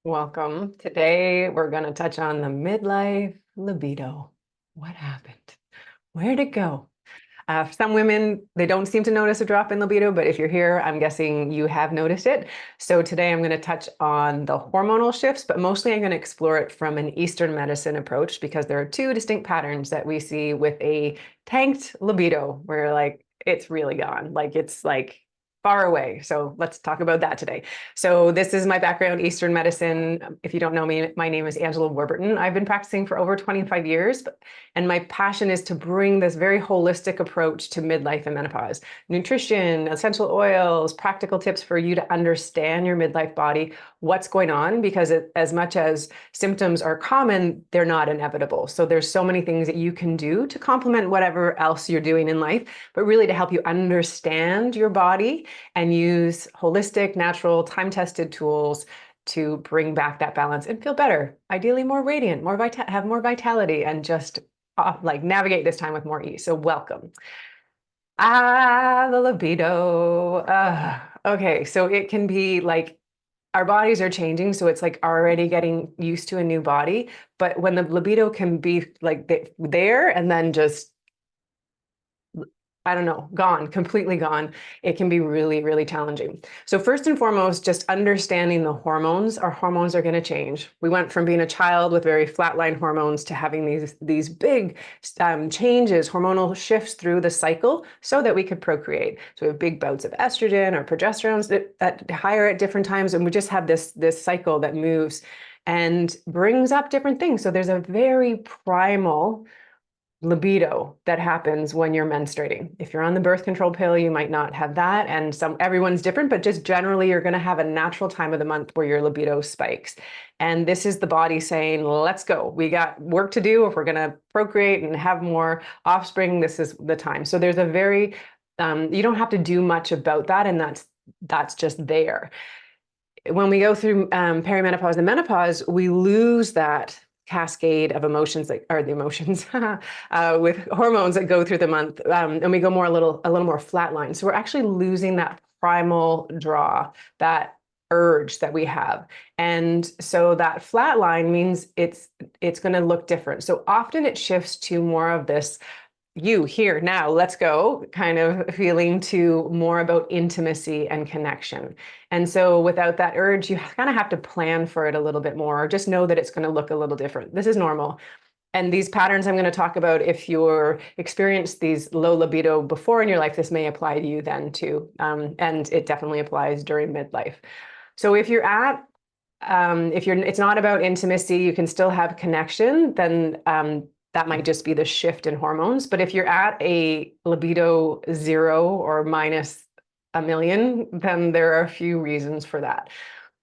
Welcome. Today, we're going to touch on the midlife libido. What happened? Where'd it go? For some women, they don't seem to notice a drop in libido, but if you're here, I'm guessing you have noticed it. So today I'm going to touch on the hormonal shifts, but mostly I'm going to explore it from an Eastern medicine approach because there are two distinct patterns that we see with a tanked libido where it's really gone. It's like far away. So let's talk about that today. So this is my background, Eastern medicine. If you don't know me, my name is Angela Warburton. I've been practicing for over 25 years, and my passion is to bring this very holistic approach to midlife and menopause. Nutrition, essential oils, practical tips for you to understand your midlife body, what's going on, because as much as symptoms are common, they're not inevitable. So there's so many things that you can do to complement whatever else you're doing in life, but really to help you understand your body and use holistic, natural, time-tested tools to bring back that balance and feel better, ideally more radiant, have more vitality, and just navigate this time with more ease. So welcome. The libido. Okay, so it can be like our bodies are changing, so it's like already getting used to a new body. But when the libido can be like there and then just, I don't know, gone, completely gone, it can be really, really challenging. So first and foremost, just understanding the hormones. Our hormones are going to change. We went from being a child with very flatline hormones to having these big changes, hormonal shifts through the cycle so that we could procreate. So we have big bouts of estrogen or progesterones that higher at different times, and we just have this cycle that moves and brings up different things. So there's a very primal libido that happens when you're menstruating. If you're on the birth control pill, you might not have that. And everyone's different, but just generally, you're going to have a natural time of the month where your libido spikes. And this is the body saying, let's go. We got work to do. If we're going to procreate and have more offspring, this is the time. So there's a very, you don't have to do much about that. And that's just there. When we go through perimenopause and menopause, we lose that cascade of emotions with hormones that go through the month, and we go a little more flatline. So we're actually losing that primal draw, that urge that we have, and so that flatline means it's going to look different. So often it shifts to more of this you here now, let's go kind of feeling, to more about intimacy and connection. And so without that urge, you kind of have to plan for it a little bit more, or just know that it's going to look a little different. This is normal. And these patterns I'm going to talk about, if you're experienced these low libido before in your life, this may apply to you then too. And it definitely applies during midlife. So if you're it's not about intimacy, you can still have connection, then that might just be the shift in hormones. But if you're at a libido 0 or minus a million, then there are a few reasons for that.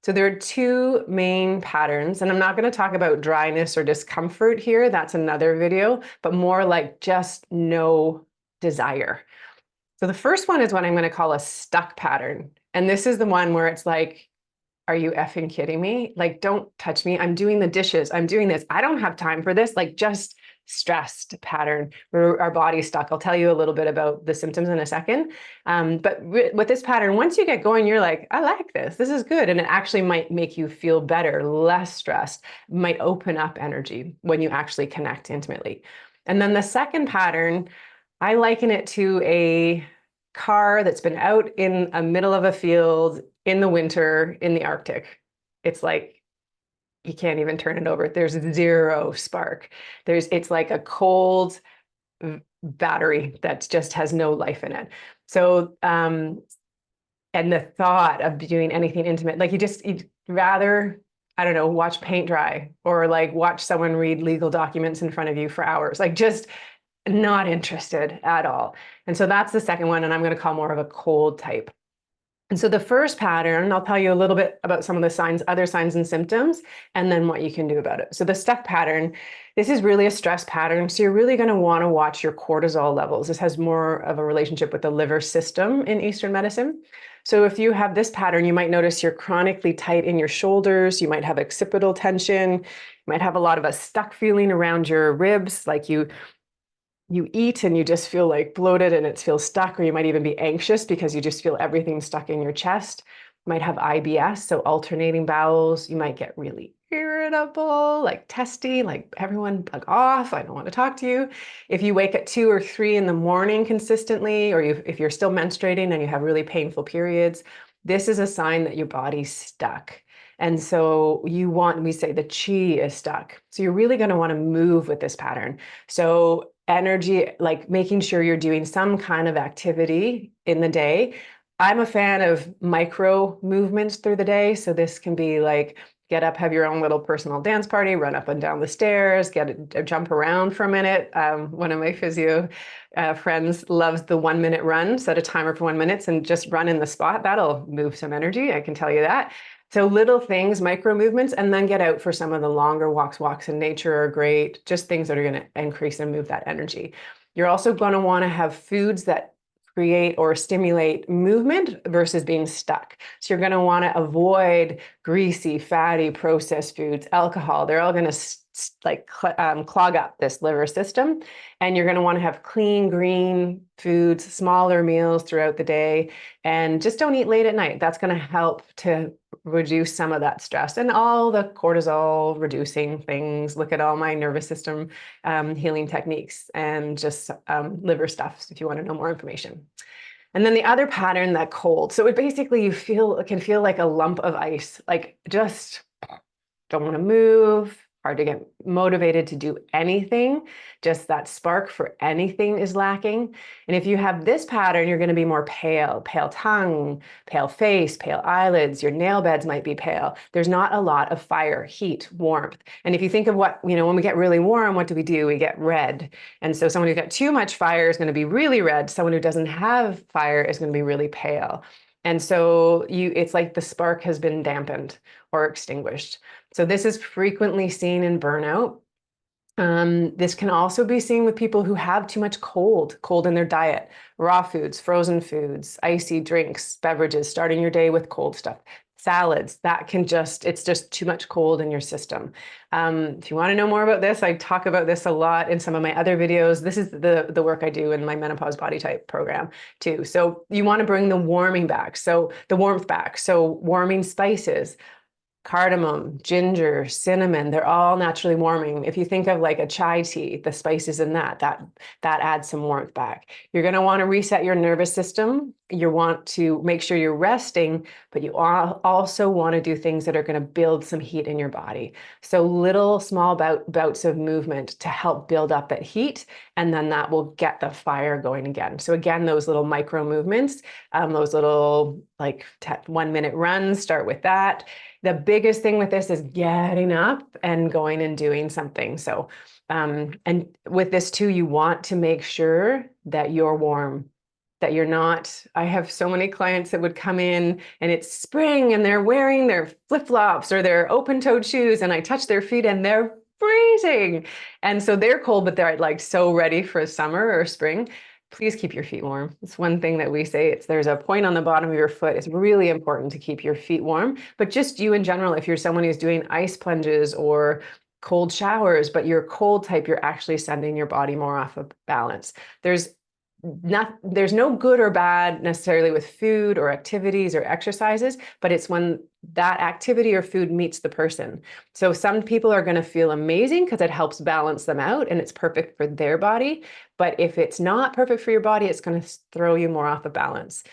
So there are two main patterns, and I'm not going to talk about dryness or discomfort here. That's another video, but more like just no desire. So the first one is what I'm going to call a stuck pattern. And this is the one where it's like, are you effing kidding me? Like, don't touch me. I'm doing the dishes. I'm doing this. I don't have time for this. Like, just stressed pattern where our body's stuck. I'll tell you a little bit about the symptoms in a second. But with this pattern, once you get going, you're like, I like this. This is good. And it actually might make you feel better, less stressed, might open up energy when you actually connect intimately. And then the second pattern, I liken it to a car that's been out in the middle of a field in the winter in the Arctic. It's like you can't even turn it over. There's zero spark. It's like a cold battery that just has no life in it. So, and the thought of doing anything intimate, like you'd rather, I don't know, watch paint dry, or like watch someone read legal documents in front of you for hours, like just not interested at all. And so that's the second one, and I'm going to call more of a cold type. And so the first pattern, I'll tell you a little bit about some of the signs, other signs and symptoms, and then what you can do about it. So the stuck pattern, this is really a stress pattern. So you're really going to want to watch your cortisol levels. This has more of a relationship with the liver system in Eastern medicine. So if you have this pattern, you might notice you're chronically tight in your shoulders. You might have occipital tension. You might have a lot of a stuck feeling around your ribs, like you eat and you just feel like bloated and it feels stuck, or you might even be anxious because you just feel everything stuck in your chest. might have IBS, so alternating bowels. You might get really irritable, like testy, like everyone bug off. I don't want to talk to you. If you wake at 2 or 3 in the morning consistently, or if you're still menstruating and you have really painful periods, this is a sign that your body's stuck. And so we say the chi is stuck. So you're really going to want to move with this pattern. So energy, like making sure you're doing some kind of activity in the day. I'm a fan of micro movements through the day. So this can be like get up, have your own little personal dance party, run up and down the stairs, jump around for a minute. One of my physio friends loves the 1 minute run. Set a timer for 1 minute and just run in the spot. That'll move some energy, I can tell you that. So little things, micro movements, and then get out for some of the longer walks. Walks in nature are great, just things that are going to increase and move that energy. You're also going to want to have foods that create or stimulate movement versus being stuck. So you're going to want to avoid greasy, fatty, processed foods, alcohol. They're all going to clog up this liver system. And you're going to want to have clean, green foods, smaller meals throughout the day, and just don't eat late at night. That's going to help to reduce some of that stress and all the cortisol reducing things. Look at all my nervous system healing techniques and just liver stuff if you want to know more information. And then the other pattern, that cold. So it basically it can feel like a lump of ice, like just don't want to move, hard to get motivated to do anything. Just that spark for anything is lacking. And if you have this pattern, you're going to be more pale, pale tongue, pale face, pale eyelids. Your nail beds might be pale. There's not a lot of fire, heat, warmth. And if you think of when we get really warm, what do? We get red. And so someone who's got too much fire is going to be really red. Someone who doesn't have fire is going to be really pale. And so it's like the spark has been dampened or extinguished. So this is frequently seen in burnout. This can also be seen with people who have too much cold in their diet, raw foods, frozen foods, icy drinks, beverages, starting your day with cold stuff, salads. It's just too much cold in your system. If you want to know more about this, I talk about this a lot in some of my other videos. This is the work I do in my Menopause Body Type program too. So you want to bring the warmth back. So warming spices, cardamom, ginger, cinnamon, they're all naturally warming. If you think of like a chai tea, the spices in that adds some warmth back. You're going to want to reset your nervous system. You want to make sure you're resting, but you also want to do things that are going to build some heat in your body. So little small bouts of movement to help build up that heat, and then that will get the fire going again. So again, those little micro movements, those little like 1 minute runs, start with that. The biggest thing with this is getting up and going and doing something. So, and with this too, you want to make sure that you're warm, that you're not. I have so many clients that would come in and it's spring and they're wearing their flip-flops or their open-toed shoes, and I touch their feet and they're freezing. And so they're cold, but they're like so ready for summer or spring. Please keep your feet warm. It's one thing that we say, there's a point on the bottom of your foot. It's really important to keep your feet warm, but just you in general, if you're someone who's doing ice plunges or cold showers, but you're cold type, you're actually sending your body more off of balance. There's no good or bad necessarily with food or activities or exercises, but it's when that activity or food meets the person. So some people are going to feel amazing because it helps balance them out and it's perfect for their body. But if it's not perfect for your body, it's going to throw you more off of balance.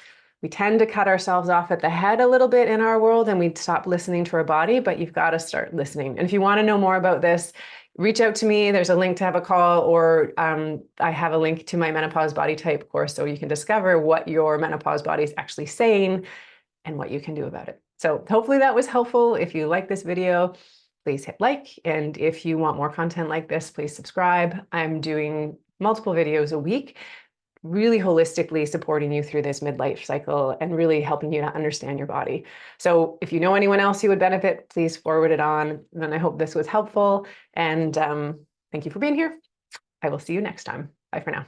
We tend to cut ourselves off at the head a little bit in our world and we stop listening to our body, but you've got to start listening. And if you want to know more about this, reach out to me. There's a link to have a call, or I have a link to my Menopause Body Type course so you can discover what your menopause body is actually saying and what you can do about it. So hopefully that was helpful. If you like this video, please hit like. And if you want more content like this, please subscribe. I'm doing multiple videos a week, really holistically supporting you through this midlife cycle and really helping you to understand your body. So if you know anyone else who would benefit, please forward it on. And I hope this was helpful. And thank you for being here. I will see you next time. Bye for now.